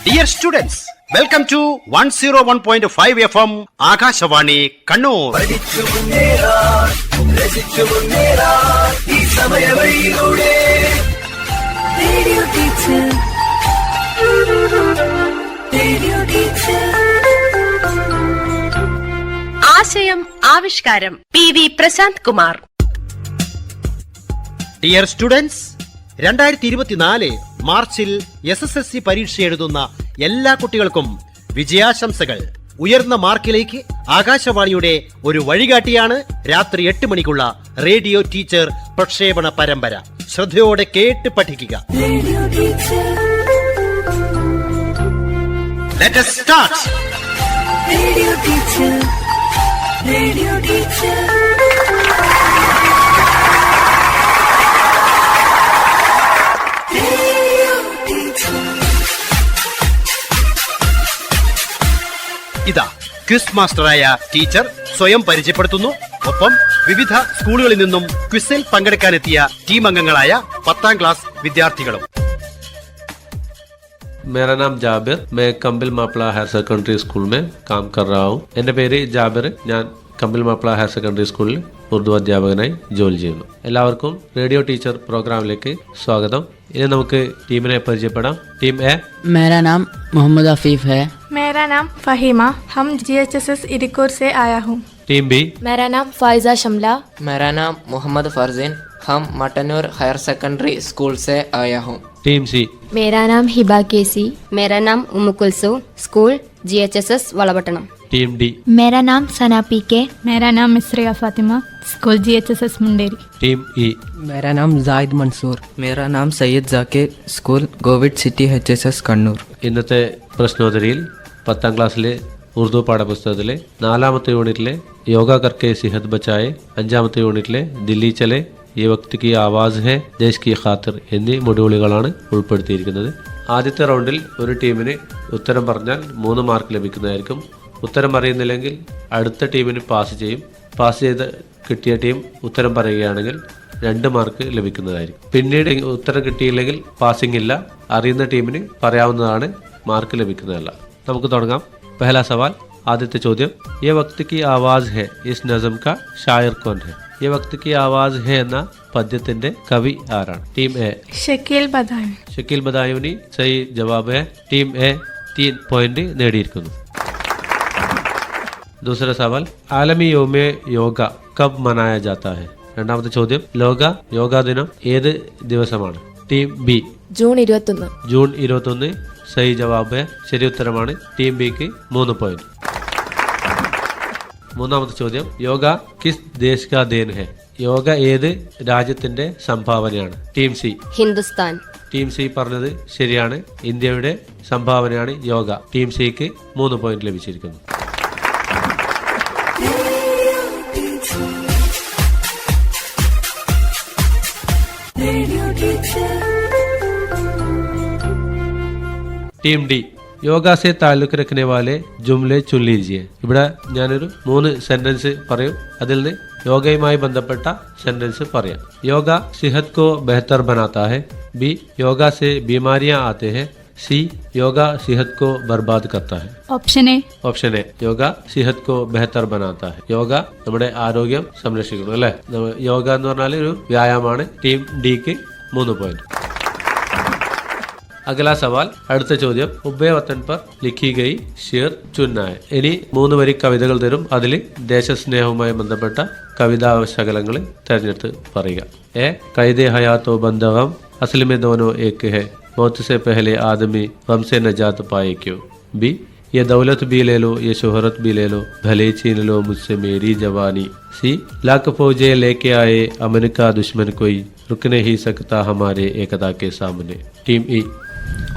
Dear students, welcome to 101.5 FM Akashvani Kannur. ആശയം ആവിഷ്കാരം PV Prashant Kumar. Dear students, 2024 മാർച്ചിൽ SSLC പരീക്ഷ എഴുതുന്ന എല്ലാ കുട്ടികൾക്കും വിജയാശംസകൾ. ഉയർന്ന മാർക്കിലേക്ക് ആകാശവാണിയുടെ ഒരു വഴികാട്ടിയാണ് രാത്രി 8 മണിക്കുള്ള റേഡിയോ ടീച്ചർ പ്രക്ഷേപണ പരമ്പര. ശ്രദ്ധയോടെ കേട്ട് പഠിക്കുക. Let us start. Radio teacher, radio teacher. ഇതാ ക്വിസ് മാസ്റ്ററായ ടീച്ചർ സ്വയം പരിചയപ്പെടുത്തുന്നു. ഒപ്പം വിവിധ സ്കൂളുകളിൽ നിന്നും ക്വിസിൽ പങ്കെടുക്കാനെത്തിയ ടീം അംഗങ്ങളായ 10ാം ക്ലാസ് വിദ്യാർത്ഥികളും. मेरा नाम जाबिर, मैं कंबिल मापला हायर सेकेंडरी स्कूल में काम कर रहा हूँ. എൻ്റെ പേര് ജാബിർ. ഞാൻ കമ്പിൽ മാപ്പിള ഹയർ സെക്കൻഡറി സ്കൂളിൽ ഉറുദു അധ്യാപകനായി ജോലി ചെയ്യുന്നു. എല്ലാവർക്കും റേഡിയോ ടീച്ചർ പ്രോഗ്രാമിലേക്ക് സ്വാഗതം. ഇനി നമുക്ക് ടീമിനെ പരിചയപ്പെടാം. Team A. मेरा नाम मोहम्मद अफीफ है. मेरा नाम फ़हीमा, हम GHSS इरिकोर से आया हूँ. Team B. मेरा नाम फाइजा शमला. मेरा नाम मोहम्मद फरजीन, हम मटनूर हायर सेकेंडरी स्कूल से आया हूँ. Team C. मेरा नाम हिबा केसी. मेरा नाम Ummu Kulsu, school GHSS Valapattanam. Team D. मेरा नाम सना पीके. मेरा नाम Misriya Fathima, school GHSS Munderi. Team E. मेरा नाम जाहिद मंसूर. मेरा नाम सैयद जाकिर, स्कूल गोविड सिटी HSS कണ്ണൂർ. ഇന്നത്തെ പ്രശ്നോത്തരിയിൽ 10ാം ക്ലാസ്സിലെ ഉറുദു പാഠപുസ്തകത്തിലെ 4ാമത്തെ യൂണിറ്റിലെ യോഗ കർക്കെ സെഹത് ബച്ചായെ, 5ാമത്തെ യൂണിറ്റിലെ ദില്ലി ചലെ, ഈ വക്ത് കി ആവാസ് ഹെ, ദേശ് കി ഖാത്തിർ എന്നീ മൊഡ്യൂളുകളാണ് ഉൾപ്പെടുത്തിയിരിക്കുന്നത്. ആദ്യത്തെ റൗണ്ടിൽ ഒരു ടീമിന് ഉത്തരം പറഞ്ഞാൽ 3 മാർക്ക് ലഭിക്കുന്നതായിരിക്കും. ഉത്തരം അറിയുന്നില്ലെങ്കിൽ അടുത്ത ടീമിന് പാസ് ചെയ്യും. പാസ് ചെയ്ത് കിട്ടിയ ടീം ഉത്തരം പറയുകയാണെങ്കിൽ 2 മാർക്ക് ലഭിക്കുന്നതായിരിക്കും. പിന്നീട് ഉത്തരം കിട്ടിയില്ലെങ്കിൽ പാസിംഗ് ഇല്ല. അറിയുന്ന ടീമിന് പറയാവുന്നതാണ്, മാർക്ക് ലഭിക്കുന്നതല്ല. നമുക്ക് തുടങ്ങാം. പഹല സവാൽ. ആദ്യത്തെ ചോദ്യം, യേ വക്ത് കി ആവാസ് ഹെ ഇസ് നസം കാ ഷായർ കോൻ ഹെ? യേ വക്ത് കി ആവാസ് ഹെ എന്ന പദ്യത്തിന്റെ കവി ആരാണ്? Team A Shakeel Badayun. ഷക്കീൽ ബദായൂനി സഹി ജവാബ് ഹെ. ടീം എ 3 പോയിന്റ് നേടിയിരിക്കുന്നു. दूसरा सवाल, आलमी യോമെ യോഗ കബ് മനായ ജാതാ ഹെ? രണ്ടാമത്തെ ചോദ്യം, ലോക യോഗാ ദിനം ഏത് ദിവസമാണ്? Team B June 21. ജൂൺ 21 സഹി ജവാബ്. ശരി ഉത്തരമാണ്. ടീം ബിക്ക് 3 പോയിന്റ്. മൂന്നാമത്തെ ചോദ്യം, യോഗ കിസ് ദേശ് കാ ദേൻ ഹെ? യോഗ ഏത് രാജ്യത്തിന്റെ സംഭാവനയാണ്? Team C Hindustan. Team C പറഞ്ഞത് ശരിയാണ്. ഇന്ത്യയുടെ സംഭാവനയാണ് യോഗ. ടീം സിക്ക് 3 പോയിന്റ് ലഭിച്ചിരിക്കുന്നു. ടീം ഡി, യോഗ സെ താല്ലുക്ക് രഖ്നെ വാലെ ജുംലെ ചുൻ ലീജിയെ. ഇവിടെ ഞാനൊരു 3 സെന്റൻസ് പറയും. അതിൽ നിന്ന് യോഗയുമായി ബന്ധപ്പെട്ട സെന്റൻസ് പറയാം. യോഗ സെഹത് കോ ബെഹത്തർ ബനാതാ ഹെ. ബി, യോഗ സെ ബീമാരിയാ ആത്തെ ഹെ. സി, യോഗ സെഹത് കോ ബർബാദ് കർത്താ ഹെ. Option A. Option A, yoga സെഹത് കോ ബെഹത്തർ ബനാതാ ഹെ. യോഗ നമ്മുടെ ആരോഗ്യം സംരക്ഷിക്കുന്നു അല്ലെ. യോഗ എന്ന് പറഞ്ഞാൽ ഒരു വ്യായാമമാണ്. ടീം ഡിക്ക് 3 പോയിന്റ്. അഗല സവാൽ. അടുത്ത ചോദ്യം, ഉബ്ബെ വത്തൻ പർ ലിഖി ഗയി ഷേർ ചുന്നായ. ഇനി 3 വരി കവിതകൾ തരും. അതിൽ ദേശസ്നേഹവുമായി ബന്ധപ്പെട്ട കവിതാ ശകലങ്ങൾ തെരഞ്ഞെടുത്ത് പറയുക. എ, കൈദെ ഹയാത്തോ ബന്ധവം അസ്ൽ മെ ദോനോ ഏക് ഹെ, मौत से पहले आदमी गम से नजात पाए क्यों? बी, ये दौलत भी ले लो, ये शोहरत भी ले लो, भले छीन लो मुझसे मेरी जवानी. सी, लाख फौजे लेके आए अमन का दुश्मन कोई, रुक नहीं सकता हमारे एकता के सामने. Team E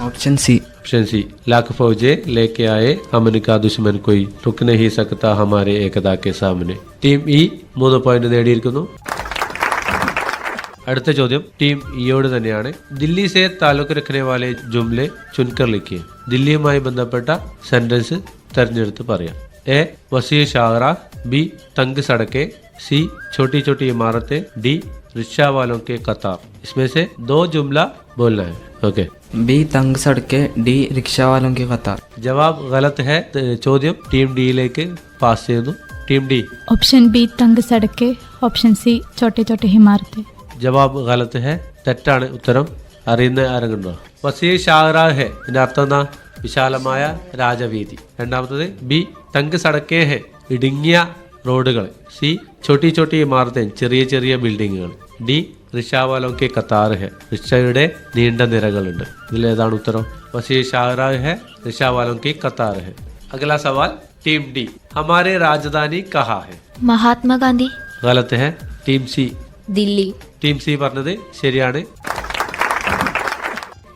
option C. Option C, lakh फौजे लेके आए अमन का दुश्मन कोई, रुक नहीं सकता हमारे एकता के सामने. टीम ई 3 പോയിന്റ് നേടിയിരിക്കുന്നു. അടുത്ത ചോദ്യം ടീം ഇയോട് തന്നെയാണ്. ദില്ലി സെ താലൂക്ക് രഖ്നെ വാലെ ജുംലെ ചുൻകർ ലിഖിയെ. ദില്ലിയുമായി ബന്ധപ്പെട്ട സെന്റൻസ് തെരഞ്ഞെടുത്ത് പറയാം. ए वसी शाहरा, बी तंग सड़कें, सी छोटी छोटी इमारतें, डी रिक्शा वालों के कतार. इसमें से 2 जुमला बोलना है. ओके. बी तंग सड़कें, डी रिक्शा वालों की कतार। ജവാബ് ഗലത്ത് ഹെ. ചോദ്യം ടീം ഡിയിലേക്ക് പാസ് ചെയ്യുന്നു. Team D. ऑप्शन बी तंग सड़कें, ऑप्शन सी छोटे छोटे इमारतें। ജവാബ് ഗലത്ത് ഹെ. തെറ്റാണ് ഉത്തരം. അറിയുന്ന ആരെങ്കിലും വസീ ഷാഹ്റാ ഹെ. ഇതിന്റെ അർത്ഥം എന്താ? വിശാലമായ രാജവീതി. രണ്ടാമത്തത് ബി തങ്ക് സടക്കേ ഹെ. ഇടുങ്ങിയ റോഡുകൾ. സി ചോട്ടി ചോട്ടി ഇമാരത്തെ. ചെറിയ ചെറിയ ബിൽഡിങ്ങുകൾ. ഡി റിക്ഷാവാലോं के कतार है. റിക്ഷയുടെ നീണ്ട നിരകളുണ്ട്. ഇതിലേതാണ് ഉത്തരം? വസീ ഷാഹ്റാ ഹെ, റിക്ഷാവാलों की कतार है. अगला सवाल टीम डी. हमारे राजधानी कहाँ है? महात्मा गांधी। गलत है. टीम सी. दिल्ली। ടീം സി പറഞ്ഞത് ശരിയാണ്.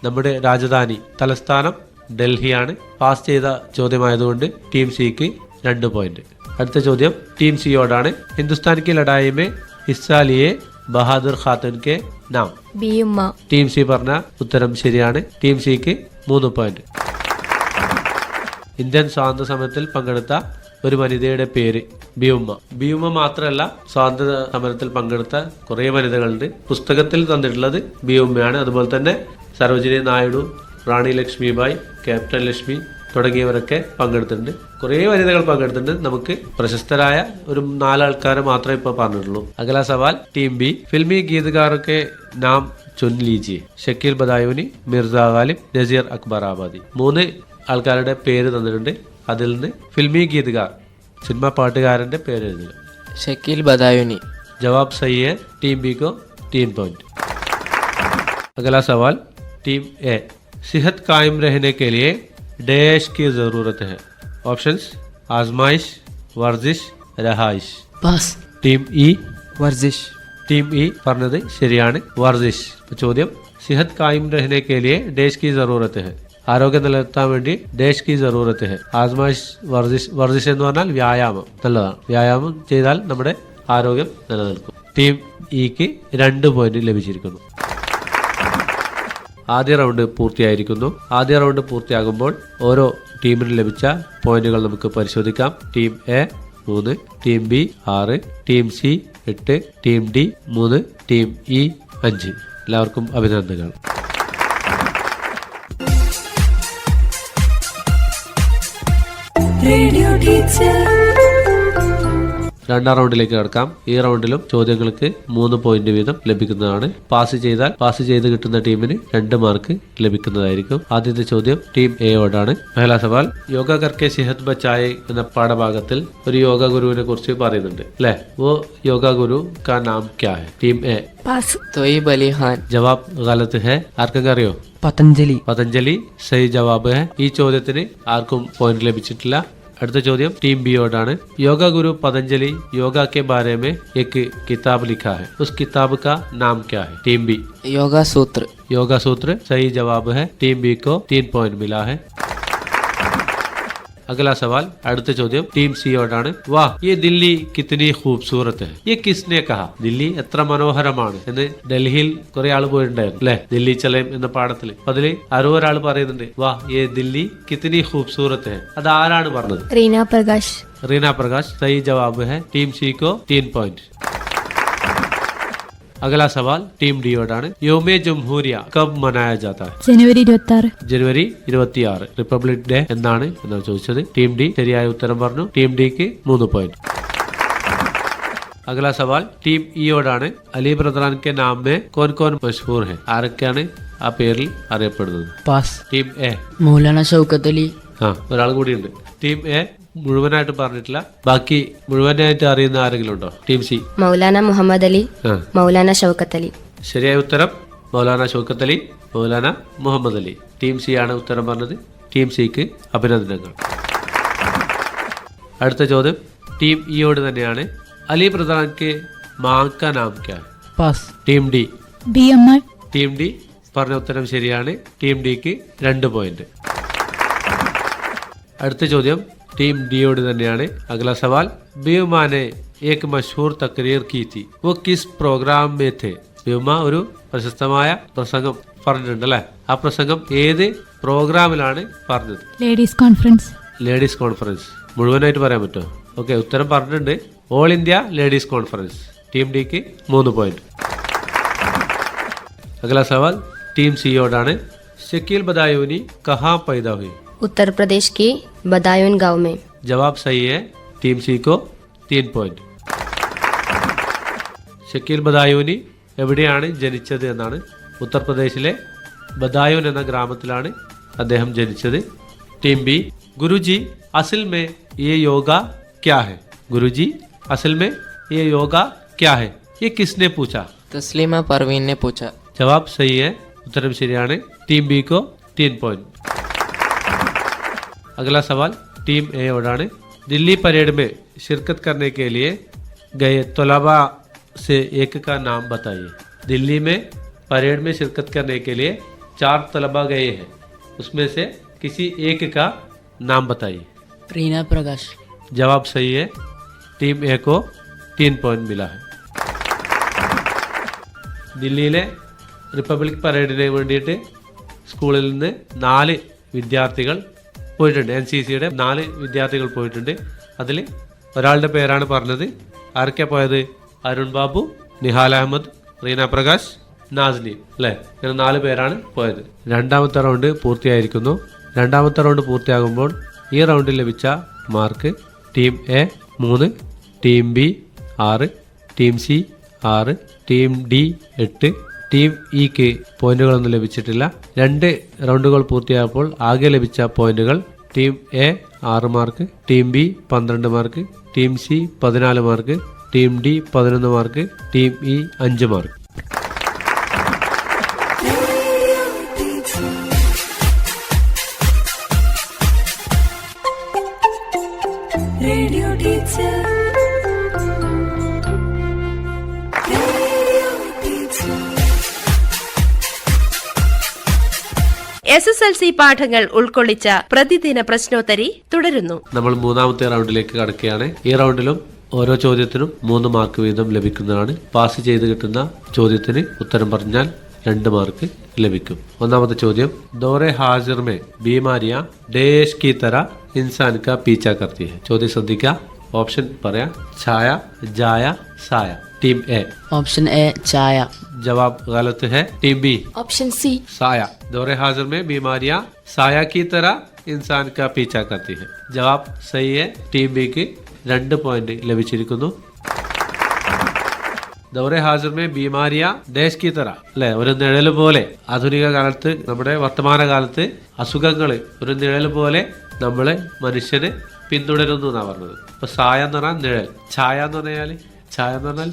നമ്മുടെ രാജധാനി തലസ്ഥാനം ഡൽഹിയാണ്. പാസ് ചെയ്ത ചോദ്യമായതുകൊണ്ട് ടീം സിക്ക് 2 പോയിന്റ്. അടുത്ത ചോദ്യം ടീം സിയോടാണ്. ഹിന്ദുസ്ഥാൻ की लड़ाई में हिस्सा लिए ബഹാദുർ ഖാത്തൂൻ के नाम. बी उम्मा। ടീം സി പറഞ്ഞ ഉത്തരം ശരിയാണ്. ടീം സിക്ക് 3 പോയിന്റ്. ഇന്ത്യൻ സ്വാതന്ത്ര്യ സമരത്തിൽ പങ്കെടുത്ത ഒരു വനിതയുടെ പേര് ബിയുമ്മ. ബിയുമ്മ മാത്രമല്ല, സ്വാതന്ത്ര്യ സമരത്തിൽ പങ്കെടുത്ത കുറേ വനിതകളുണ്ട്. പുസ്തകത്തിൽ തന്നിട്ടുള്ളത് ബിയുമ്മയാണ്. അതുപോലെ തന്നെ സരോജിനി നായിഡു, റാണി ലക്ഷ്മിബായി, ക്യാപ്റ്റൻ ലക്ഷ്മി തുടങ്ങിയവരൊക്കെ പങ്കെടുത്തിട്ടുണ്ട്. കുറേ വനിതകൾ പങ്കെടുത്തിട്ടുണ്ട്. നമുക്ക് പ്രശസ്തരായ ഒരു 4 ആൾക്കാരെ മാത്രമേ ഇപ്പോൾ പറഞ്ഞിട്ടുള്ളൂ. അഗല സവാൽ ടീം ബി. ഫിൽമി ഗീതകാരൊക്കെ നാം ചുൻ ലീജിയെ. ഷക്കീൽ ബദായൂനി, മിർസ ഗാലിബ്, നസീർ അക്ബർ ആബാദി. 3 ആൾക്കാരുടെ പേര് തന്നിട്ടുണ്ട്. അതിൽ നിന്ന് ഫിൽമി ഗീതകാർ, സിനിമ പാട്ടുകാരന്റെ പേര് എഴുതുക. ഷക്കീൽ ബദായൂനി. ജവാബ് സही है. टीम बी को 3 पॉइंट. अगला सवाल टीम ए. सेहत कायम रहने के लिए डैश की जरूरत है. ऑप्शंस आजमाइश, वर्जिश, रहाइश. पास। Team E. वर्जिश। ടീം ഇ പറഞ്ഞത് ശരിയാണ്. വർജിഷ്. ചോദ്യം സെഹത് കായിം രഹനെ കെ ലിയെ ഡേഷ് की जरूरत है. ആരോഗ്യം നിലനിർത്താൻ വേണ്ടി ഡേഷ് की जरूरत है. ആസ്മായിഷ്, വർജിഷ്. വർജിഷ് എന്ന് പറഞ്ഞാൽ വ്യായാമം. നല്ലതാണ്. വ്യായാമം ചെയ്താൽ നമ്മുടെ ആരോഗ്യം നിലനിൽക്കും. ടീം ഇക്ക് 2 പോയിന്റ് ലഭിച്ചിരിക്കുന്നു. ആദ്യ റൗണ്ട് പൂർത്തിയായിരിക്കുന്നു. ആദ്യ റൗണ്ട് പൂർത്തിയാകുമ്പോൾ ഓരോ ടീമിന് ലഭിച്ച പോയിന്റുകൾ നമുക്ക് പരിശോധിക്കാം. Team A 3, team B 6, team C 8, team D 3, team E 5. എല്ലാവർക്കും അഭിനന്ദനങ്ങൾ. Radio teacher. രണ്ടാം റൗണ്ടിലേക്ക് കടക്കാം. ഈ റൗണ്ടിലും ചോദ്യങ്ങൾക്ക് 3 പോയിന്റ് വീതം ലഭിക്കുന്നതാണ്. പാസ് ചെയ്ത് കിട്ടുന്ന ടീമിന് 2 മാർക്ക് ലഭിക്കുന്നതായിരിക്കും. ആദ്യത്തെ ചോദ്യം ടീം എയോടാണ്. പഹല സവാൽ യോഗ കർക്കെ സെഹത് ബച്ചായെ എന്ന പാഠഭാഗത്തിൽ ഒരു യോഗ ഗുരുവിനെ കുറിച്ച് പറയുന്നുണ്ട് അല്ലേ? वो യോഗ ഗുരു കാ നാം ക്യാ ഹൈ? Team A. Pass. Thoib Ali Khan. ജവാബ് ഗലത്ത് ഹെ. ആർക്കൊക്കെ അറിയോ? पतंजलि। പതഞ്ജലി സഹി ജവാബ് ഹെ. ഈ ചോദ്യത്തിന് ആർക്കും പോയിന്റ് ലഭിച്ചിട്ടില്ല. അടുത്ത ചോദ്യം ടീം ബിയോടാണ്. യോഗ ഗുരു പതഞ്ജലി യോഗ के बारे में एक किताब लिखा है. उस किताब का नाम क्या है? Team B. യോഗ സൂത്ര. योगा सूत्र सही जवाब है. टीम बी को 3 पॉइंट मिला है. अगला सवाल അടുത്ത ചോദ്യം ടീം സിയോടാണ്. വാ ये दिल्ली कितनी खूबसूरत है. ये किसने कहा? ദില്ലി എത്ര മനോഹരമാണ് എന്ന് ഡൽഹിയിൽ കുറെ ആൾ പോയിട്ടുണ്ടായിരുന്നു അല്ലെ? ദില്ലി ചലേം എന്ന പാഠത്തിൽ. അതിൽ ആരോ ഒരാൾ പറയുന്നുണ്ട് വാ ये दिल्ली कितनी खूबसूरत है. അത് ആരാണ് പറഞ്ഞത്? रीना प्रकाश। रीना प्रकाश सही जवाब है. टीम सी को 3 पॉइंट. अगला सवाल टीम ഡിയോടാണ്. യോമേ ജംഹൂരിയ കബ് മനായ ജാതാ ഹൈ? जनवरी 26। ജനുവരി 26 റിപ്പബ്ലിക് ഡേ എന്നാണ് ചോദിച്ചത്. ടീം ഡി ശരിയായ ഉത്തരം പറഞ്ഞു. ടീം ഡിക്ക് 3 പോയിന്റ്. അഗല സവാൽ ടീം ഇയോടാണ്. അലി ബ്രദറാൻ കെ നാം മേ കോൻ കോൻ മഷ്ഹൂർ ഹെ? ആരൊക്കെയാണ് ആ പേരിൽ അറിയപ്പെടുന്നത്? Pass. Team A. Maulana Shaukat Ali. ഒരാൾ കൂടിയുണ്ട്. ടീം എ മുഴുവനായിട്ട് പറഞ്ഞിട്ടില്ല. ബാക്കി മുഴുവനായിട്ട് അറിയുന്ന ആരെങ്കിലും ഉണ്ടോ? Team C. മൗലാന മുഹമ്മദ് അലി, മൗലാന ഷൗക്കത്ത് അലി. ശരിയായ ഉത്തരം മൗലാന ഷൗക്കത്ത് അലി, മൗലാന മുഹമ്മദ് അലി. ടീം സി ആണ് ഉത്തരം പറഞ്ഞത്. ടീം സിക്ക് അഭിനന്ദനങ്ങൾ. അടുത്ത ചോദ്യം ടീം ഇയോട് തന്നെയാണ്. അലി പ്രധാൻ കെ മാं का नाम क्या है? Pass. Team D. B Amar. Team D പറഞ്ഞ ഉത്തരം ശരിയാണ്. ടീം ഡിക്ക് 2 പോയിന്റ്. അടുത്ത ചോദ്യം ടീം ഡിയോട് തന്നെയാണ്. അഗല സവാൽ ബിയുമാ ने एक मशहूर तकरीर की थी. वो किस प्रोग्राम में थे? ബിയുമ ഒരു പ്രശസ്തമായ പ്രസംഗം പറഞ്ഞിട്ടുണ്ട് അല്ലെ? ആ പ്രസംഗം ഏത് പ്രോഗ്രാമിലാണ് പറഞ്ഞത്? Ladies conference. Ladies conference. മുഴുവനായിട്ട് പറയാൻ പറ്റുമോ? ഓക്കെ, ഉത്തരം പറഞ്ഞിട്ടുണ്ട്. All India ladies conference. Team ഡിക്ക് 3 പോയിന്റ്. അഗല സവാൽ ടീം സിയോടാണ്. शकील बदायूनी कहाँ पैदा हुई? उत्तर प्रदेश के बदायूं गांव में। जवाब सही है। टीम सी को 3 പോയിന്റ്. ഷക്കീൽ ബദായൂനി എവിടെയാണ് ജനിച്ചത് എന്നാണ്. ഉത്തർപ്രദേശിലെ ബദായൂൻ എന്ന ഗ്രാമത്തിലാണ് അദ്ദേഹം ജനിച്ചത്. टीम बी, गुरुजी असल में ये योगा क्या है? गुरुजी असल में ये योगा क्या है? ये किसने पूछा? तस्लीमा परवीन ने पूछा। जवाब सही है, उत्तर ശരിയാണ്. टीम बी को 3 पॉइंट. अगला सवाल टीम ए ओडाണ്. दिल्ली परेड में शिरकत करने के लिए गए तलबा से एक का नाम बताइए. दिल्ली में परेड में शिरकत करने के लिए 4 तलबा गए हैं, उसमें से किसी एक का नाम बताइए. रीना प्रकाश. जवाब सही है. टीम ए को 3 पॉइंट मिला है. ദില്ലിയിലെ റിപ്പബ്ലിക് പരേഡിന് വേണ്ടിയിട്ട് സ്കൂളിൽ നിന്ന് 4 വിദ്യാർത്ഥികൾ പോയിട്ടുണ്ട്. NCCയുടെ 4 വിദ്യാർത്ഥികൾ പോയിട്ടുണ്ട്. അതിൽ ഒരാളുടെ പേരാണ് പറഞ്ഞത്. ആരൊക്കെയാണ് പോയത്? അരുൺ ബാബു, നിഹാൽ അഹമ്മദ്, റീന പ്രകാശ്, നാസ്ലീൻ അല്ലേ? ഇങ്ങനെ 4 പേരാണ് പോയത്. രണ്ടാമത്തെ റൗണ്ട് പൂർത്തിയായിരിക്കുന്നു. രണ്ടാമത്തെ റൗണ്ട് പൂർത്തിയാകുമ്പോൾ ഈ റൗണ്ടിൽ ലഭിച്ച mark team A 3, team B 6, team C 6, team D 8, team ഇക്ക് പോയിന്റുകളൊന്നും ലഭിച്ചിട്ടില്ല. 2 റൗണ്ടുകൾ പൂർത്തിയായപ്പോൾ ആകെ ലഭിച്ച പോയിന്റുകൾ team A 6 mark, team B 12 mark, team C 14 mark, team D 11 mark, team E 5 mark. Radio teacher. SSLC പാഠങ്ങൾ ഉൾക്കൊള്ളിച്ച പ്രതിദിന പ്രശ്നോത്തരി തുടരുന്നു. നമ്മൾ മൂന്നാമത്തെ റൗണ്ടിലേക്ക് കടക്കുകയാണ്. ഈ റൗണ്ടിലും ഓരോ ചോദ്യത്തിനും 3 മാർക്ക് വീതം ലഭിക്കുന്നതാണ്. പാസ് ചെയ്ത് കിട്ടുന്ന ചോദ്യത്തിന് ഉത്തരം പറഞ്ഞാൽ 2 മാർക്ക് ലഭിക്കും. ഒന്നാമത്തെ ചോദ്യം, ദോറെ ഹാസിർ മേ ബീമാരിയാ ദേശ് की तरह इंसान का पीछा करती है. ചോദ്യം ശ്രദ്ധിക്കുക. ഓപ്ഷൻ പറയാം. ഛായ, ജായ, സായ. Team A. ऑप्शन ए छाया. जवाब गलत है. Team B. ऑप्शन सी साया. दौरे हाजिर में बीमारियां साया की तरह इंसान का पीछा करती है. जवाब सही है. टीम बी की 2 പോയിന്റ് ലഭിച്ചിരിക്കുന്നു. ദൗറെ ഹാസിർ മേ ബീമാരിയ ദേശ് കി തറ അല്ലെ, ഒരു നിഴൽ പോലെ. ആധുനിക കാലത്ത്, നമ്മുടെ വർത്തമാന കാലത്ത് അസുഖങ്ങൾ ഒരു നിഴൽ പോലെ നമ്മളെ മനുഷ്യനെ പിന്തുടരുന്നു എന്നാണ് പറഞ്ഞത്. അപ്പൊ സായ എന്ന് പറഞ്ഞാൽ നിഴൽ, ഛായ എന്ന് പറഞ്ഞാല്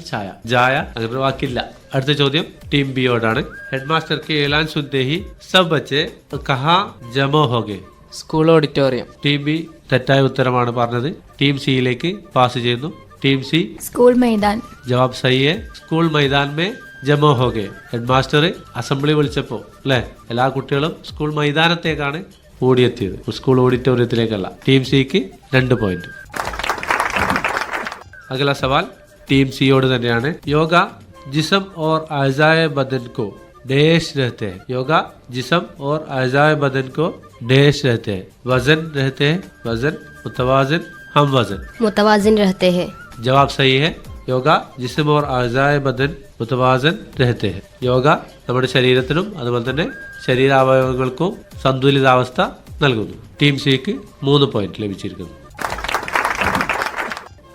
ഛായ, ജായ അങ്ങനെ വാക്കില്ല. അടുത്ത ചോദ്യം ടീം ബിയോടാണ്. ഹെഡ് മാസ്റ്റർ के ऐलान सुनते ही सब बच्चे कहाँ जमा हो गए? School auditorium. ടീം ബി തെറ്റായ ഉത്തരമാണ് പറഞ്ഞത്. ടീം സിയിലേക്ക് പാസ് ചെയ്യുന്നു. ടീം സി स्कूल मैदान. ജവാബ് സഹി ഹെ. സ്കൂൾ മൈതാൻ മേ ജമോ ഹോ ഗെ. ഹെഡ് മാസ്റ്റർ അസംബ്ലി വിളിച്ചപ്പോ അല്ലെ, എല്ലാ കുട്ടികളും സ്കൂൾ മൈതാനത്തേക്കാണ് ഓടിയെത്തിയത്, സ്കൂൾ ഓഡിറ്റോറിയത്തിലേക്കല്ല. ടീം സിക്ക് 2 പോയിന്റ്. അഗല സവാൽ टीम सीओड തന്നെയാണ്. യോഗ जिस्म और अज़ाए बदन को डैश रहते हैं. योगा जिस्म और अज़ाए बदन को डैश रहते हैं. वजन रहते हैं. वजन मुतवाजिन हम वजन. मुतवाजिन रहते हैं. जवाब सही है. യോഗ जिस्म और अज़ाए बदन मुतवाजिन रहते हैं. യോഗ നമ്മുടെ ശരീരത്തിനും അതുപോലെ തന്നെ ശരീരാവയവങ്ങൾക്കും സന്തുലിതാവസ്ഥ നൽകുന്നു. ടീം സിക്ക് 3 പോയിന്റ് ലഭിച്ചിരിക്കുന്നു.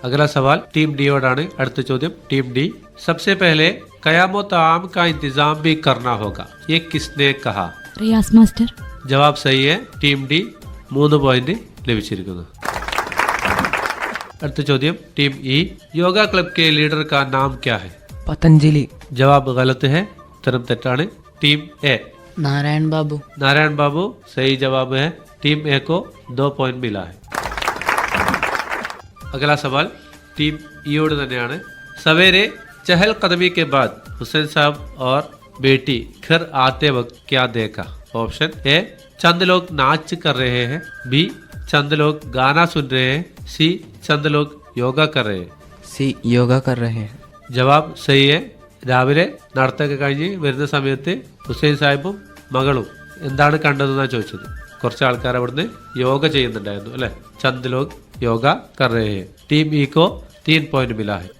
अगला सवाल टीम डी ओडाണ്. അടുത്ത ചോദ്യം टीम डी. सबसे पहले कयामत आम का इंतजाम भी करना होगा, ये किसने कहा? रियाज मास्टर. जवाब सही है. टीम डी 3 പോയിന്റ് ലഭിച്ചിരിക്കുന്നു. അടുത്ത ചോദ്യം टीम ई. योगा क्लब के लीडर का नाम क्या है? पतंजलि. जवाब गलत है, उत्तर തെറ്റാണ്. टीम ए. नारायण बाबू. नारायण बाबू सही जवाब है. टीम ए को 2 പോയിന്റ് मिला है. अगला सवाल टीम ईओड തന്നെയാണ്. सवेरे चहल कदमी के बाद हुसैन साहब और बेटी घर आते वक्त क्या देखा? ऑप्शन ए चंद लोग नाच कर रहे हैं, बी चंद लोग गाना सुन रहे हैं, सी चंद लोग योगा कर रहे हैं. सी योगा कर रहे हैं. ജവാബ് സഹി ഹെ. രാവിലെ നടത്തൊക്കെ കഴിഞ്ഞ് വരുന്ന സമയത്ത് ഹുസൈൻ സാഹിബും മകളും എന്താണ് കണ്ടതെന്നാണ് ചോദിച്ചത്. കുറച്ച് ആൾക്കാർ അവിടുന്ന് യോഗ ചെയ്യുന്നുണ്ടായിരുന്നു അല്ലെ. ചന്ദ് ലോഗ് യോഗ കർ രഹേ ഹെ. ടീം ഇ को 3 പോയിന്റ് मिला है.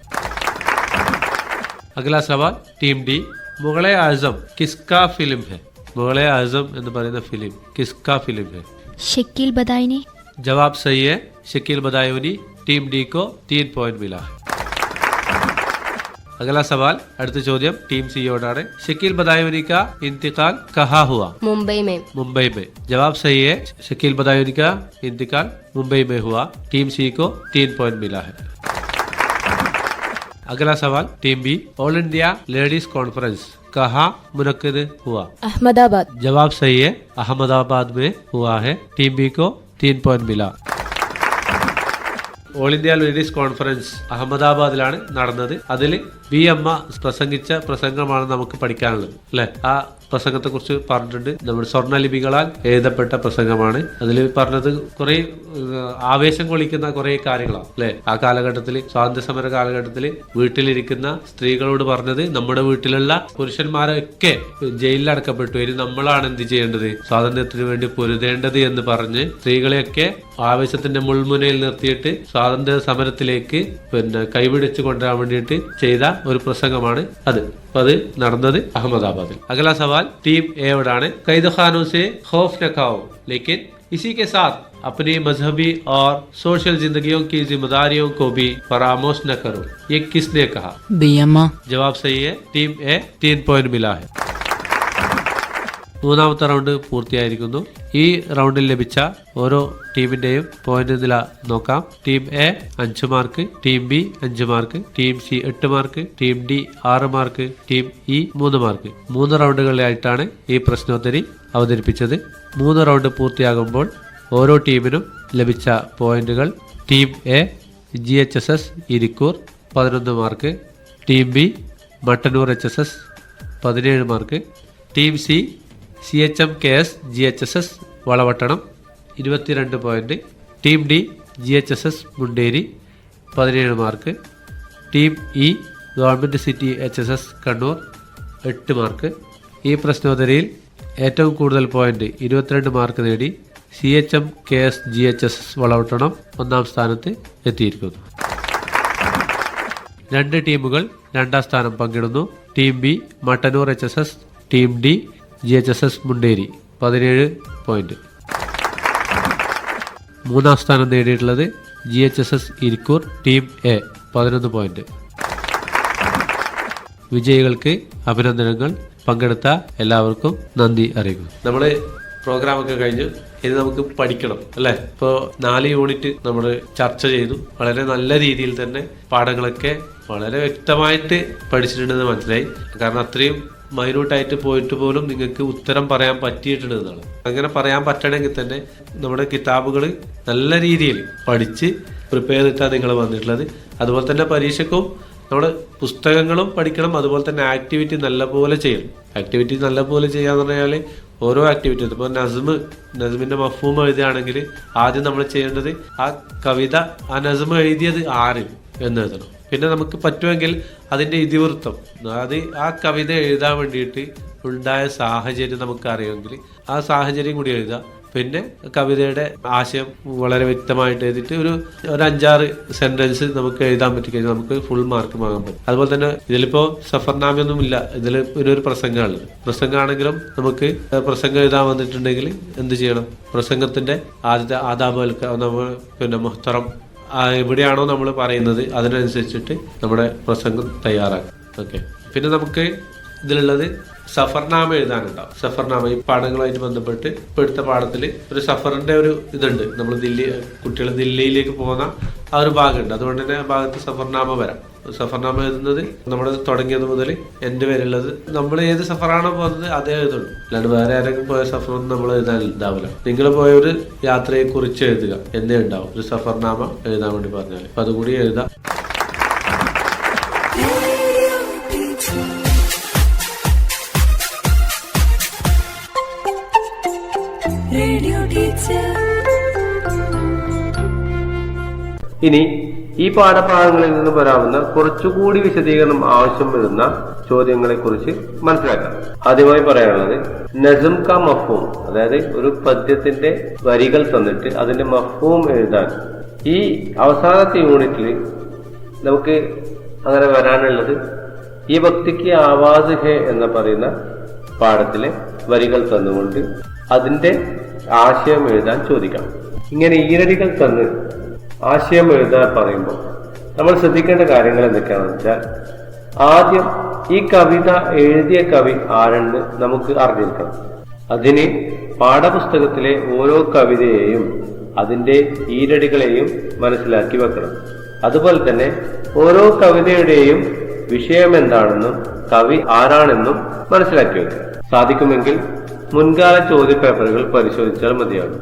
अगला सवाल टीम डी. मुगल आजम किसका फिल्म है? മുഗളെ ആസം എന്ന് പറയുന്ന ഫിലിം കിസ്കാ ഫിലിം है? शकील बदायूनी. जवाब सही है, शकील बदायूनी. टीम डी को 3 पॉइंट मिला है. अगला सवाल, അടുത്ത ചോദ്യം ടീം സിയോടാണ്. शकील बदायूनी का इंतकाल कहाँ हुआ? मुंबई में. मुंबई में. जवाब सही है, शकील बदायूनी का इंतकाल मुंबई में हुआ. टीम सी को 3 पॉइंट मिला है. अगला सवाल team B, all India ladies conference कहाँ मुनक्किद हुआ? अहमदाबाद. जवाब सही है, अहमदाबाद में हुआ है. टीम बी को 3 पॉइंट मिला. ഓൾ ഇന്ത്യ ലേഡീസ് കോൺഫറൻസ് അഹമ്മദാബാദിലാണ് നടന്നത്. അതിൽ ബി അമ്മ പ്രസംഗിച്ച പ്രസംഗമാണ് നമുക്ക് പഠിക്കാനുള്ളത് അല്ലെ. ആ പ്രസംഗത്തെ കുറിച്ച് പറഞ്ഞിട്ടുണ്ട്. നമ്മുടെ സ്വർണ്ണലിപികളാൽ എഴുതപ്പെട്ട പ്രസംഗമാണ്. അതിൽ പറഞ്ഞത് കുറെ ആവേശം കൊള്ളിക്കുന്ന കുറെ കാര്യങ്ങളാണ് അല്ലെ. ആ കാലഘട്ടത്തിൽ, സ്വാതന്ത്ര്യ സമര കാലഘട്ടത്തിൽ വീട്ടിലിരിക്കുന്ന സ്ത്രീകളോട് പറഞ്ഞത്, നമ്മുടെ വീട്ടിലുള്ള പുരുഷന്മാരൊക്കെ ജയിലിൽ അടക്കപ്പെട്ടു, ഇനി നമ്മളാണ് എന്ത് ചെയ്യേണ്ടത്, സ്വാതന്ത്ര്യത്തിന് വേണ്ടി പൊരുതേണ്ടത് എന്ന് പറഞ്ഞ് സ്ത്രീകളെയൊക്കെ ആവേശത്തിന്റെ മുൾമുനയിൽ നിർത്തിയിട്ട് സ്വാതന്ത്ര്യ സമരത്തിലേക്ക് കൈപിടിച്ചു കൊണ്ടുവരാൻ വേണ്ടിയിട്ട് ചെയ്ത ഒരു പ്രസംഗമാണ് അത്. അപ്പൊ അത് നടന്നത് അഹമ്മദാബാദിൽ. അഗല സവാൽ ടീം എയോടാണ്. ഖൈദുഖാനോं से खौफ न खाओ लेकिन इसी के साथ अपनी मजहबी और सोशल जिंदगियों की जिम्मेदारियों को भी फरामोश न करो, ये किसने कहा? बी अम्मा. जवाब सही है, टीम ए 3 पॉइंट मिला है. മൂന്നാമത്തെ റൗണ്ട് പൂർത്തിയായിരിക്കുന്നു. ഈ റൗണ്ടിൽ ലഭിച്ച ഓരോ ടീമിന്റെയും പോയിന്റ് നില നോക്കാം. Team A 5 mark, team B 5 mark, team C 8 mark, team D 6 mark, team E 3 mark. 3 റൗണ്ടുകളിലായിട്ടാണ് ഈ പ്രശ്നോത്തരി അവതരിപ്പിച്ചത്. 3 റൗണ്ട് പൂർത്തിയാകുമ്പോൾ ഓരോ ടീമിനും ലഭിച്ച പോയിന്റുകൾ: team A GHSS Irikkur 11 mark, team B Mattannur HSS 17 mark, team C CHMKS GHSS Valapattanam 22 point, team D GHSS Munderi 17 mark, team E government city HSS Kannur 8 mark. ഈ പ്രശ്നോത്തരിയിൽ ഏറ്റവും കൂടുതൽ പോയിന്റ് 22 മാർക്ക് നേടി CHMKS GHSS വളവട്ടണം 1-ാം സ്ഥാനത്ത് എത്തിയിരിക്കുന്നു. 2 ടീമുകൾ 2-ാം സ്ഥാനം പങ്കിടുന്നു. Team B Mattannur HSS, team D GHSS Munderi 17 point. 3-ാം സ്ഥാനം നേടിയിട്ടുള്ളത് GHSS Irikkur team A 11 point. വിജയികൾക്ക് അഭിനന്ദനങ്ങൾ. പങ്കെടുത്ത എല്ലാവർക്കും നന്ദി അറിയിക്കുന്നു. നമ്മള് പ്രോഗ്രാമൊക്കെ കഴിഞ്ഞു. ഇനി നമുക്ക് പഠിക്കണം അല്ലെ. ഇപ്പോൾ 4 യൂണിറ്റ് നമ്മൾ ചർച്ച ചെയ്തു. വളരെ നല്ല രീതിയിൽ തന്നെ പാഠങ്ങളൊക്കെ വളരെ വ്യക്തമായിട്ട് പഠിച്ചിട്ടുണ്ടെന്ന് മനസ്സിലായി. കാരണം അത്രയും മൈന്യൂട്ടായിട്ട് പോയിട്ട് പോലും നിങ്ങൾക്ക് ഉത്തരം പറയാൻ പറ്റിയിട്ടുണ്ടെന്നാണ്. അങ്ങനെ പറയാൻ പറ്റണമെങ്കിൽ തന്നെ നമ്മുടെ കിതാബുകൾ നല്ല രീതിയിൽ പഠിച്ച് പ്രിപ്പയർ ചെയ്തിട്ടാണ് നിങ്ങൾ വന്നിട്ടുള്ളത്. അതുപോലെ തന്നെ പരീക്ഷയ്ക്കും നമ്മുടെ പുസ്തകങ്ങളും പഠിക്കണം. അതുപോലെ തന്നെ ആക്ടിവിറ്റി നല്ലപോലെ ചെയ്യണം. ആക്ടിവിറ്റി നല്ലപോലെ ചെയ്യാന്ന് പറഞ്ഞാൽ ഓരോ ആക്ടിവിറ്റി, ഇപ്പോൾ നസ്മിന്റെ മഫ്ഹൂം എഴുതുകയാണെങ്കിൽ ആദ്യം നമ്മൾ ചെയ്യേണ്ടത് ആ കവിത, ആ നസ്മ് എഴുതിയത് ആര് എന്ന് എഴുതണം. പിന്നെ നമുക്ക് പറ്റുമെങ്കിൽ അതിന്റെ ഇതിവൃത്തം, അത് ആ കവിത എഴുതാൻ വേണ്ടിയിട്ട് ഉണ്ടായ സാഹചര്യം നമുക്ക് അറിയുമെങ്കിൽ ആ സാഹചര്യം കൂടി എഴുതുക. പിന്നെ കവിതയുടെ ആശയം വളരെ വ്യക്തമായിട്ട് എഴുതിയിട്ട് ഒരു 5-6 സെന്റൻസ് നമുക്ക് എഴുതാൻ പറ്റിക്കഴിഞ്ഞാൽ നമുക്ക് ഫുൾ മാർക്ക് വാങ്ങാൻ പറ്റും. അതുപോലെ തന്നെ ഇതിലിപ്പോ സഫർനാമയൊന്നും ഇല്ല. ഇതിൽ ഒരു പ്രസംഗമാണ്. പ്രസംഗമാണെങ്കിലും നമുക്ക് പ്രസംഗം എഴുതാൻ വന്നിട്ടുണ്ടെങ്കിൽ എന്ത് ചെയ്യണം? പ്രസംഗത്തിന്റെ ആദ്യത്തെ ആദാബ് നമ്മൾ മുഹ്തറം എവിടെയാണോ നമ്മൾ പറയുന്നത് അതിനനുസരിച്ചിട്ട് നമ്മുടെ പ്രസംഗം തയ്യാറാക്കും. ഓക്കെ. പിന്നെ നമുക്ക് ഇതിലുള്ളത് സഫർനാമ എഴുതാനുണ്ടാവും. സഫർനാമ ഈ പാഠങ്ങളുമായിട്ട് ബന്ധപ്പെട്ട് ഇപ്പൊ എടുത്ത പാഠത്തിൽ ഒരു സഫറിന്റെ ഒരു ഇതുണ്ട്. നമ്മൾ കുട്ടികൾ ദില്ലിയിലേക്ക് പോകുന്ന ആ ഒരു ഭാഗമുണ്ട്. അതുകൊണ്ട് തന്നെ ആ ഭാഗത്ത് സഫർനാമ വരാം. സഫർനാമ എഴുതുന്നത് നമ്മൾ തുടങ്ങിയത് മുതൽ എൻ്റെ വരെയുള്ളത് നമ്മൾ ഏത് സഫറാണോ പോകുന്നത് അതേ എഴുതുള്ളൂ. അല്ലാണ്ട് വേറെ ആരെങ്കിലും പോയ സഫറൊന്നും നമ്മൾ എഴുതാൻ ഉണ്ടാവില്ല. നിങ്ങൾ പോയ ഒരു യാത്രയെ കുറിച്ച് എഴുതുക എന്നേ ഉണ്ടാവും ഒരു സഫർനാമ എഴുതാൻ വേണ്ടി പറഞ്ഞാൽ. അപ്പൊ അതുകൂടി എഴുതാം. ഇനി ഈ പാഠഭാഗങ്ങളിൽ നിന്ന് വരാവുന്ന കുറച്ചുകൂടി വിശദീകരണം ആവശ്യം വരുന്ന ചോദ്യങ്ങളെ കുറിച്ച് മനസ്സിലാക്കാം. ആദ്യമായി പറയാനുള്ളത് നസ്ം കാ മഫ്ഹൂം, അതായത് ഒരു പദ്യത്തിന്റെ വരികൾ തന്നിട്ട് അതിന്റെ മഫ്ഹൂം എഴുതാൻ. ഈ അവസാനത്തെ യൂണിറ്റിൽ നമുക്ക് അങ്ങനെ വരാനുള്ളത് ഈ വ്യക്തിക്ക് ആവാസ് ഹെ എന്ന് പറയുന്ന പാഠത്തിലെ വരികൾ തന്നുകൊണ്ട് അതിന്റെ ആശയം എഴുതാൻ ചോദിക്കണം. ഇങ്ങനെ ഈരടികൾ തന്ന് ആശയം എഴുതാൻ പറയുമ്പോൾ നമ്മൾ ശ്രദ്ധിക്കേണ്ട കാര്യങ്ങൾ എന്തൊക്കെയാണെന്ന് വെച്ചാൽ, ആദ്യം ഈ കവിത എഴുതിയ കവി ആരെന്ന് നമുക്ക് അറിഞ്ഞിരിക്കണം. അതിന് പാഠപുസ്തകത്തിലെ ഓരോ കവിതയെയും അതിന്റെ ഈരടികളെയും മനസ്സിലാക്കി വെക്കണം. അതുപോലെ തന്നെ ഓരോ കവിതയുടെയും വിഷയം എന്താണെന്നും കവി ആരാണെന്നും മനസ്സിലാക്കി വെക്കുക. സാധിക്കുമെങ്കിൽ മുൻകാല ചോദ്യപേപ്പറുകൾ പരിശോധിച്ചാൽ മതിയാകും.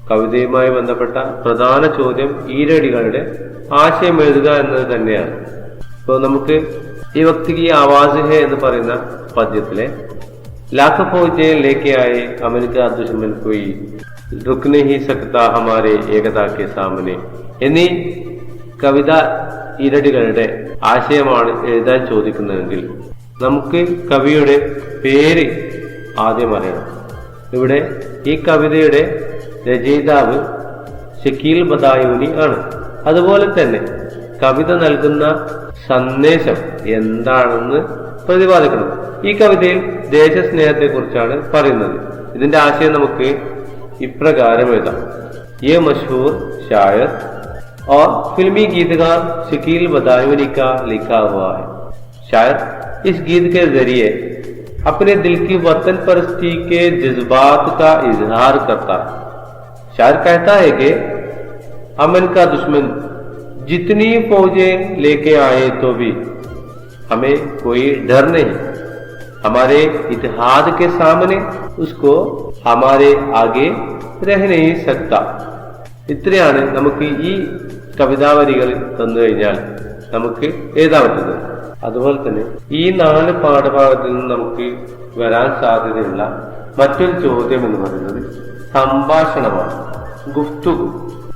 കവിതയുമായി ബന്ധപ്പെട്ട പ്രധാന ചോദ്യം ഈരടികളുടെ ആശയം എഴുതുക എന്നത് തന്നെയാണ്. ഇപ്പോൾ നമുക്ക് ഈ വ്യക്തി की आवाज है എന്ന് പറയുന്ന പദ്യത്തിലെ लाख फौजे लेके आए अमेरिका दुश्मन कोई रुक नहीं सकता हमारे एकता के सामने എന്നീ കവിത ഈരടികളുടെ ആശയമാണ് എഴുതാൻ ചോദിക്കുന്നതെങ്കിൽ നമുക്ക് കവിയുടെ പേര് ആദ്യം അറിയണം. ഇവിടെ ഈ കവിതയുടെ രചയിതാവ് ഷക്കീൽ ബദായൂനി ആണ്. അതുപോലെ തന്നെ കവിത നൽകുന്ന സന്ദേശം എന്താണെന്ന് പ്രതിപാദിക്കണം. ഈ കവിതയിൽ ദേശസ്നേഹത്തെ കുറിച്ചാണ് പറയുന്നത്. ഇതിന്റെ ആശയം നമുക്ക് ഇപ്രകാരം എഴുതാം. ये मशहूर शायर और फिल्मी गीतकार शकील बदायूनी का लिखा हुआ है. शायर इस गीत के जरिए अपने दिल की वतन परस्ती के जज्बात का इजहार करता है. शायर कहता है कि अमन का दुश्मन जितनी फौजें लेके आए तो भी हमें कोई डर नहीं. हमारे इतिहाद के सामने उसको हमारे आगे रह नहीं सकता. ഇത്രയാണ് നമുക്ക് ഈ കവിതാവരികൾ തന്നു കഴിഞ്ഞാൽ നമുക്ക് എഴുതാൻ പറ്റുന്നത്. അതുപോലെ തന്നെ ഈ 4 പാഠഭാഗത്തിൽ നിന്ന് നമുക്ക് വരാൻ സാധ്യതയുള്ള മറ്റൊരു ചോദ്യം എന്ന് പറയുന്നത് സംഭാഷണമാണ്, ഗുഫ്തുഗു.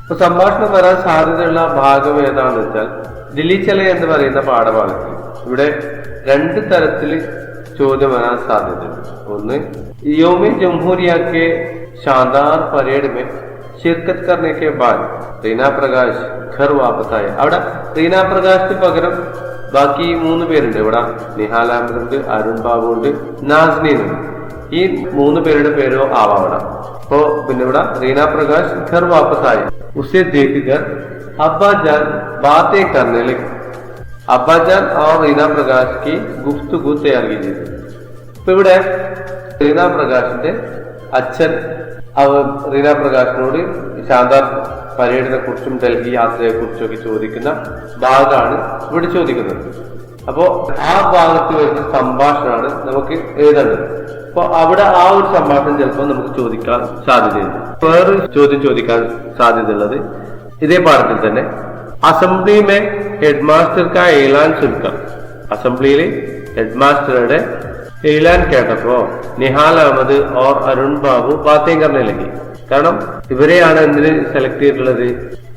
അപ്പൊ സംഭാഷണം വരാൻ സാധ്യതയുള്ള ഭാഗം ഏതാണെന്ന് വെച്ചാൽ ദില്ലിച്ചല എന്ന് പറയുന്ന പാഠഭാഗത്തിൽ ഇവിടെ 2 തരത്തിൽ ചോദ്യം വരാൻ സാധ്യതയുണ്ട്. ഒന്ന്, യോമെ ജംഹൂരിയ के शानदार परेड में शिरकत करने के बाद റീന പ്രകാശ് ഘർ വാപസ് ആയ. അവിടെ റീന പ്രകാശിന് പകരം ബാക്കി 3 പേരുണ്ട്. ഇവിടെ നിഹാൽ അഹമ്മദ് ഉണ്ട്, അരുൺ ബാബു ഉണ്ട്, നാസ്നീൻ ഉണ്ട്. ഈ 3 പേരുടെ പേരോ ആവാം ഇവിടെ. അപ്പോ പിന്നെ ഇവിടെ റീന പ്രകാശ് ഘർ വാപസ് ആയ. ഉസെ ദേഖ്കർ അബ്ബാജാൻ ബാതേं करने लगे. അബ്ബാജാൻ और റീന പ്രകാശ് की गुफ्तगू तैयार की थी. ഇപ്പൊ ഇവിടെ റീന പ്രകാശിന്റെ അച്ഛൻ റീന പ്രകാശിനോട് ശാന്താർ പരേഡിനെ കുറിച്ചും ഡൽഹി യാത്രയെ കുറിച്ചൊക്കെ ചോദിക്കുന്ന ഭാഗമാണ് ഇവിടെ ചോദിക്കുന്നത്. അപ്പോ ആ ഭാഗത്ത് വരുന്ന സംഭാഷണമാണ് നമുക്ക് എഴുതേണ്ടത്. അപ്പൊ അവിടെ ആ ഒരു സംഭാഷണം ചിലപ്പോൾ നമുക്ക് ചോദിക്കാൻ സാധ്യതയുണ്ട്. വേറൊരു ചോദ്യം ചോദിക്കാൻ സാധ്യതയുള്ളത് ഇതേ പാഠത്തിൽ തന്നെ, അസംബ്ലി മേ ഹെഡ് മാസ്റ്റർ കാ ഏലാൻ സുൽക്കർ. അസംബ്ലിയിൽ ഹെഡ് മാസ്റ്ററുടെ ഏലാൻ കേട്ടപ്പോ നിഹാൽ അഹമ്മദ് ഓർ അരുൺ ബാബു ബാത്തേം കർണേ ലഗി. കാരണം ഇവരെയാണ് എന്തിന് സെലക്ട് ചെയ്തിട്ടുള്ളത്,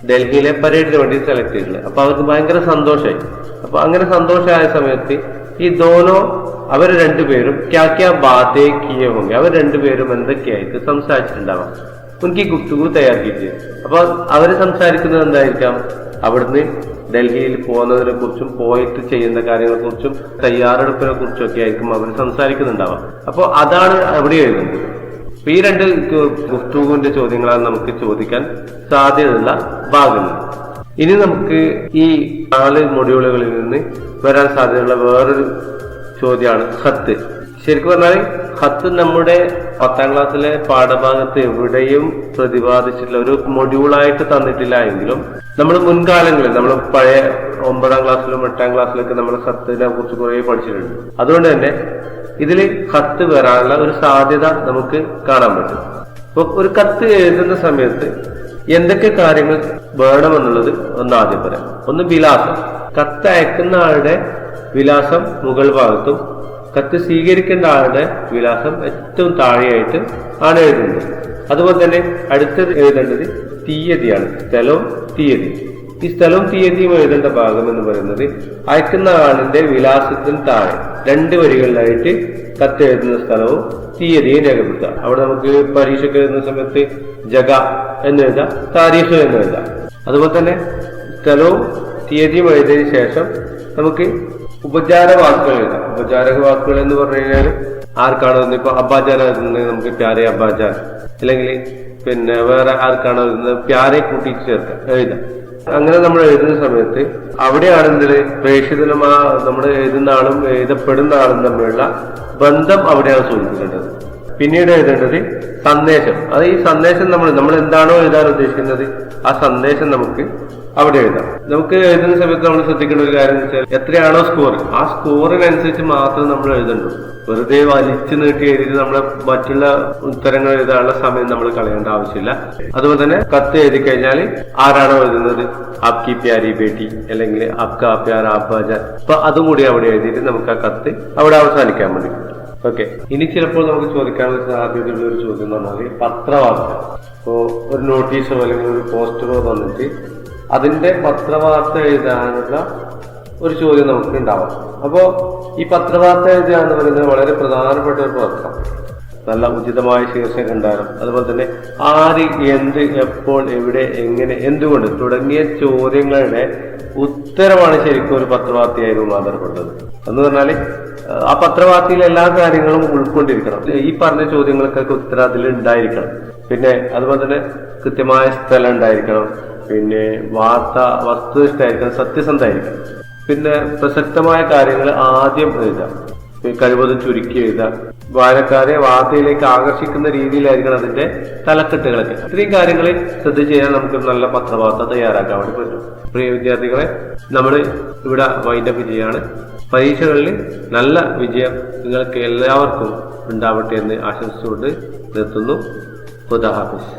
ഡൽഹിയിലെ പരേഡിന് വേണ്ടി സെലക്ട് ചെയ്തിട്ടുള്ളത്. അപ്പൊ അവർക്ക് ഭയങ്കര സന്തോഷമായി. അപ്പൊ അങ്ങനെ സന്തോഷമായ സമയത്ത് ഈ ദോനോ അവർ 2 പേരും ക്യാ ക്യാ ബാത്തേ കിയേ ഹോങ്കെ, അവർ 2 പേരും എന്തൊക്കെയായിട്ട് സംസാരിച്ചിട്ടുണ്ടാവാം. ഉൻകി ഗുഫ്തുഗു തയ്യാറാക്കിയിട്ട്. അപ്പൊ അവര് സംസാരിക്കുന്നത് എന്തായിരിക്കാം, അവിടുന്ന് ഡൽഹിയിൽ പോകുന്നതിനെ കുറിച്ചും പോയിട്ട് ചെയ്യുന്ന കാര്യങ്ങളെ കുറിച്ചും തയ്യാറെടുപ്പിനെ കുറിച്ചും ഒക്കെ ആയിരിക്കും അവർ സംസാരിക്കുന്നുണ്ടാവാം. അപ്പൊ അതാണ് അവിടെ എഴുതുന്നത്. ഈ 2 ഗുഫ്തുഗുവിന്റെ ചോദ്യങ്ങളാണ് നമുക്ക് ചോദിക്കാൻ സാധ്യതയുള്ള ഭാഗങ്ങൾ. ഇനി നമുക്ക് ഈ 4 മൊഡ്യൂളുകളിൽ നിന്ന് വരാൻ സാധ്യതയുള്ള വേറൊരു ചോദ്യമാണ് ഖത്ത്. ശരിക്കും പറഞ്ഞാൽ ഖത്ത് നമ്മുടെ 10ാം ക്ലാസ്സിലെ പാഠഭാഗത്ത് എവിടെയും പ്രതിപാദിച്ചിട്ടുള്ള ഒരു മൊഡ്യൂളായിട്ട് തന്നിട്ടില്ല എങ്കിലും നമ്മൾ മുൻകാലങ്ങളിൽ നമ്മൾ പഴയ 9ാം ക്ലാസ്സിലും 8ാം ക്ലാസ്സിലൊക്കെ നമ്മൾ ഖത്തിനെ കുറിച്ച് കുറെ പഠിച്ചിട്ടുണ്ട്. അതുകൊണ്ട് തന്നെ ഇതിൽ ഖത്ത് വരാനുള്ള ഒരു സാധ്യത നമുക്ക് കാണാൻ പറ്റും. അപ്പൊ ഒരു കത്ത് എഴുതുന്ന സമയത്ത് എന്തൊക്കെ കാര്യങ്ങൾ വേണമെന്നുള്ളത് ഒന്ന് ആദ്യം പറയാം. ഒന്ന് വിലാസം. കത്ത് അയക്കുന്ന ആളുടെ വിലാസം മുകൾ ഭാഗത്തും കത്ത് സ്വീകരിക്കേണ്ട ആളുടെ വിലാസം ഏറ്റവും താഴെയായിട്ട് ആണ് എഴുതുന്നത്. അതുപോലെ തന്നെ അടുത്തത് എഴുതേണ്ടത് തീയതിയാണ്, സ്ഥലവും തീയതി. ഈ സ്ഥലവും തീയതിയും എഴുതേണ്ട ഭാഗം എന്ന് പറയുന്നത് അയക്കുന്ന ആളിന്റെ വിലാസത്തിന് താഴെ 2 വരികളിലായിട്ട് കത്ത് എഴുതുന്ന സ്ഥലവും തീയതിയും രേഖപ്പെടുത്താം. അവിടെ നമുക്ക് പരീക്ഷയ്ക്ക് എഴുതുന്ന സമയത്ത് ജഗ എന്ന് എഴുതാം, താരീഖ് എന്ന് എഴുതാം. അതുപോലെ തന്നെ സ്ഥലവും തീയതിയും എഴുതിയതിനു ശേഷം നമുക്ക് ഉപചാര വാക്കുകൾ എഴുതാം. ഉപചാരക വാക്കുകൾ എന്ന് പറഞ്ഞു കഴിഞ്ഞാൽ ആർക്കാണോ ഇപ്പൊ അബ്ബാജാൻ എഴുതുന്നത് നമുക്ക് പ്യാരെ അബ്ബാജാൻ, അല്ലെങ്കിൽ പിന്നെ വേറെ ആർക്കാണോ എഴുതുന്നത് പ്യാരെ കൂട്ടി ചേർക്കാം എഴുതാം. അങ്ങനെ നമ്മൾ എഴുതുന്ന സമയത്ത് അവിടെയാണെങ്കിൽ പ്രേക്ഷിതനും നമ്മൾ എഴുതുന്ന ആളും എഴുതപ്പെടുന്ന ആളും തമ്മിലുള്ള ബന്ധം അവിടെയാണ് സൂചിപ്പിക്കേണ്ടത്. പിന്നീട് എഴുതേണ്ടത് സന്ദേശം. അത് ഈ സന്ദേശം നമ്മൾ എന്താണോ എഴുതാൻ ഉദ്ദേശിക്കുന്നത് ആ സന്ദേശം നമുക്ക് അവിടെ എഴുതാം. നമുക്ക് എഴുതുന്ന സമയത്ത് നമ്മൾ ശ്രദ്ധിക്കേണ്ട ഒരു കാര്യം എന്ന് വെച്ചാൽ എത്രയാണോ സ്കോർ, ആ സ്കോറിനനുസരിച്ച് മാത്രം നമ്മൾ എഴുതണ്ടു. വെറുതെ വലിച്ചു നീട്ടി എഴുതി നമ്മളെ മറ്റുള്ള ഉത്തരങ്ങൾ എഴുതാനുള്ള സമയം നമ്മൾ കളയേണ്ട ആവശ്യമില്ല. അതുപോലെ തന്നെ കത്ത് എഴുതി കഴിഞ്ഞാൽ ആരാണോ എഴുതുന്നത് ആപ്കി പ്യാരി ബേട്ടി അല്ലെങ്കിൽ ആപ്കാ പ്യാര അബ്ബാജാൻ, അപ്പൊ അതും കൂടി അവിടെ എഴുതിയിട്ട് നമുക്ക് ആ കത്ത് അവിടെ അവസാനിക്കാൻ വേണ്ടി. ഓക്കെ, ഇനി ചിലപ്പോൾ നമുക്ക് ചോദിക്കാനുള്ള സാധ്യതയുള്ള ഒരു ചോദ്യം എന്ന് പറഞ്ഞാൽ പത്രവാർത്ത. ഇപ്പോ ഒരു നോട്ടീസോ അല്ലെങ്കിൽ ഒരു പോസ്റ്ററോ തന്നിട്ട് അതിന്റെ പത്രവാർത്ത എഴുതാനുള്ള ഒരു ചോദ്യം നമുക്ക് ഉണ്ടാവാം. അപ്പോ ഈ പത്രവാർത്ത എഴുതുക എന്ന് പറയുന്നത് വളരെ പ്രധാനപ്പെട്ട ഒരു പ്രവർത്തനം. നല്ല ഉചിതമായ ശീർഷകം ഉണ്ടാകും. അതുപോലെ തന്നെ ആര്, എന്ത്, എപ്പോൾ, എവിടെ, എങ്ങനെ, എന്തുകൊണ്ട് തുടങ്ങിയ ചോദ്യങ്ങളുടെ ഉത്തരമാണ് ശരിക്കും ഒരു പത്രവാർത്തയായി രൂപാന്തരപ്പെട്ടത്. എന്ന് പറഞ്ഞാൽ ആ പത്രവാർത്തയിൽ എല്ലാ കാര്യങ്ങളും ഉൾക്കൊണ്ടിരിക്കണം. ഈ പറഞ്ഞ ചോദ്യങ്ങൾക്കൊക്കെ ഉത്തരം അതിൽ ഉണ്ടായിരിക്കണം. പിന്നെ അതുപോലെ തന്നെ കൃത്യമായ സ്ഥലം ഉണ്ടായിരിക്കണം. പിന്നെ വസ്തുനിഷ്ഠമായിരിക്കണം, സത്യസന്ധമായിരിക്കണം. പിന്നെ പ്രസക്തമായ കാര്യങ്ങൾ ആദ്യം എഴുതാം, കഴിവതും ചുരുക്കി എഴുതാം. വായനക്കാരെ വാർത്തയിലേക്ക് ആകർഷിക്കുന്ന രീതിയിലായിരിക്കണം അതിന്റെ തലക്കെട്ടുകളൊക്കെ. ഇത്രയും കാര്യങ്ങൾ ശ്രദ്ധിച്ചു കഴിഞ്ഞാൽ നമുക്ക് നല്ല പത്രവാർത്ത തയ്യാറാക്കാൻ വേണ്ടി പറ്റും. പ്രിയ വിദ്യാർത്ഥികളെ, നമ്മൾ ഇവിടെ വൈൻഡപ്പ് ചെയ്യാണ്. പരീക്ഷകളിൽ നല്ല വിജയം നിങ്ങൾക്ക് എല്ലാവർക്കും ഉണ്ടാവട്ടെ എന്ന് ആശംസിച്ചുകൊണ്ട് നിർത്തുന്നു. ഖുദാ ഹാഫിസ്.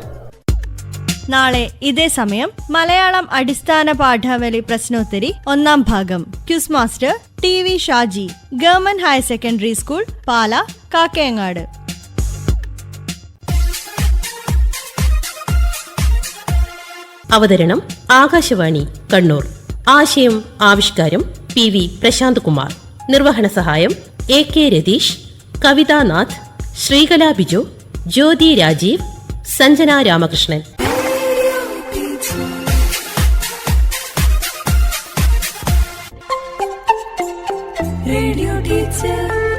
നാളെ ഇതേ സമയം മലയാളം അടിസ്ഥാന പാഠാവലി പ്രശ്നോത്തരി 1-ാം ഭാഗം. Quiz master TV Shaji, government higher secondary school, Pala, Kakkayangad. അവതരണം ആകാശവാണി കണ്ണൂർ. ആശയം ആവിഷ്കാരം PV പ്രശാന്ത് കുമാർ. നിർവഹണ സഹായം AK രതീഷ്, കവിതാനാഥ്, ശ്രീകല ബിജു, ജ്യോതി രാജീവ്, സഞ്ജന രാമകൃഷ്ണൻ. Radio teacher.